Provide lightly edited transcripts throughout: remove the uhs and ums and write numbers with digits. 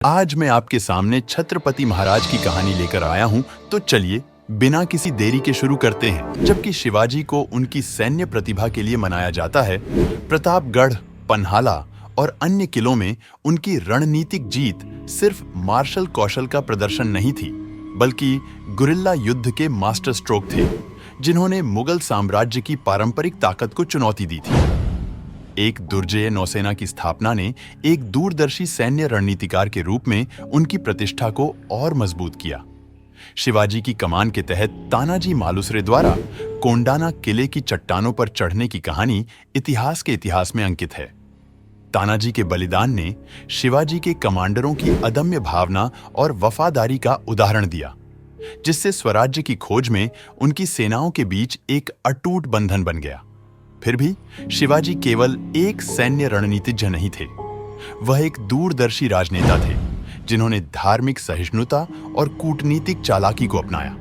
आज मैं आपके सामने छत्रपति महाराज की कहानी लेकर आया हूं, तो चलिए बिना किसी देरी के शुरू करते हैं। जबकि शिवाजी को उनकी सैन्य प्रतिभा के लिए मनाया जाता है, प्रतापगढ़, पन्हाला और अन्य किलों में उनकी रणनीतिक जीत सिर्फ मार्शल कौशल का प्रदर्शन नहीं थी, बल्कि गुरिल्ला युद्ध के मास्टर स्ट्रोक थे, जिन्होंने मुगल साम्राज्य की पारंपरिक ताकत को चुनौती दी थी। एक दुर्जेय नौसेना की स्थापना ने एक दूरदर्शी सैन्य रणनीतिकार के रूप में उनकी प्रतिष्ठा को और मजबूत किया। शिवाजी की कमान के तहत तानाजी मालुसरे द्वारा कोंडाना किले की चट्टानों पर चढ़ने की कहानी इतिहास में अंकित है। तानाजी के बलिदान ने शिवाजी के कमांडरों की अदम्य भावना और वफादारी का उदाहरण दिया, जिससे स्वराज्य की खोज में उनकी सेनाओं के बीच एक अटूट बंधन बन गया। फिर भी शिवाजी केवल एक सैन्य रणनीतिज्ञ नहीं थे, वह एक दूरदर्शी राजनेता थे, जिन्होंने धार्मिक सहिष्णुता और कूटनीतिक चालाकी को अपनाया।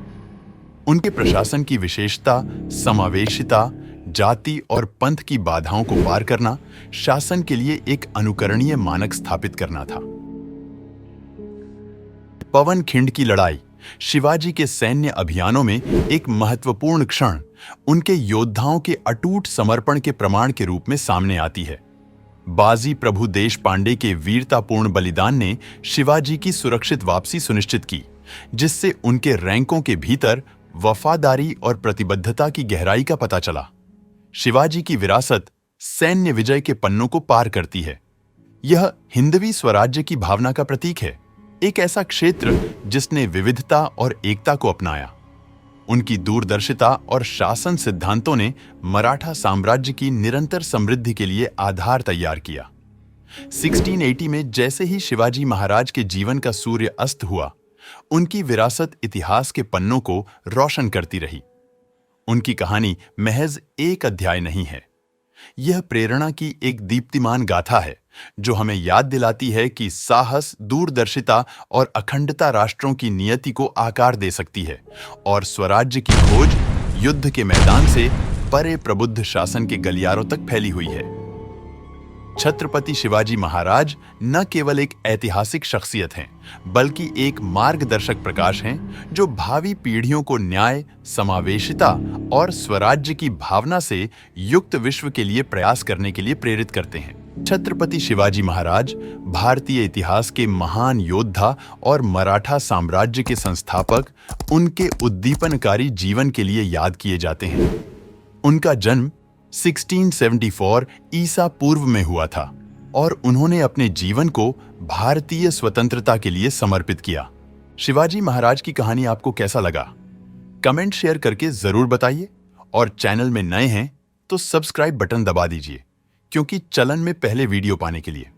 उनके प्रशासन की विशेषता समावेशिता, जाति और पंथ की बाधाओं को पार करना, शासन के लिए एक अनुकरणीय मानक स्थापित करना था। पवनखिंड की लड़ाई शिवाजी के सैन्य अभियानों में एक महत्वपूर्ण क्षण उनके योद्धाओं के अटूट समर्पण के प्रमाण के रूप में सामने आती है। बाजी प्रभु देशपांडे के वीरतापूर्ण बलिदान ने शिवाजी की सुरक्षित वापसी सुनिश्चित की, जिससे उनके रैंकों के भीतर वफादारी और प्रतिबद्धता की गहराई का पता चला। शिवाजी की विरासत सैन्य विजय के पन्नों को पार करती है। यह हिंदवी स्वराज्य की भावना का प्रतीक है, एक ऐसा क्षेत्र जिसने विविधता और एकता को अपनाया। उनकी दूरदर्शिता और शासन सिद्धांतों ने मराठा साम्राज्य की निरंतर समृद्धि के लिए आधार तैयार किया। 1680 में जैसे ही शिवाजी महाराज के जीवन का सूर्य अस्त हुआ, उनकी विरासत इतिहास के पन्नों को रोशन करती रही। उनकी कहानी महज एक अध्याय नहीं है, यह प्रेरणा की एक दीप्तिमान गाथा है, जो हमें याद दिलाती है कि साहस, दूरदर्शिता और अखंडता राष्ट्रों की नियति को आकार दे सकती है और स्वराज्य की खोज युद्ध के मैदान से परे प्रबुद्ध शासन के गलियारों तक फैली हुई है। छत्रपति शिवाजी महाराज न केवल एक ऐतिहासिक शख्सियत हैं, बल्कि एक मार्गदर्शक प्रकाश हैं, जो भावी पीढ़ियों को न्याय, समावेशिता और स्वराज्य की भावना से युक्त विश्व के लिए प्रयास करने के लिए प्रेरित करते हैं। छत्रपति शिवाजी महाराज भारतीय इतिहास के महान योद्धा और मराठा साम्राज्य के संस्थापक उनके उद्दीपनकारी जीवन के लिए याद किए जाते हैं। उनका जन्म 1674 ईसा पूर्व में हुआ था और उन्होंने अपने जीवन को भारतीय स्वतंत्रता के लिए समर्पित किया। शिवाजी महाराज की कहानी आपको कैसा लगा? कमेंट शेयर करके जरूर बताइए, और चैनल में नए हैं तो सब्सक्राइब बटन दबा दीजिए, क्योंकि चलन में पहले वीडियो पाने के लिए।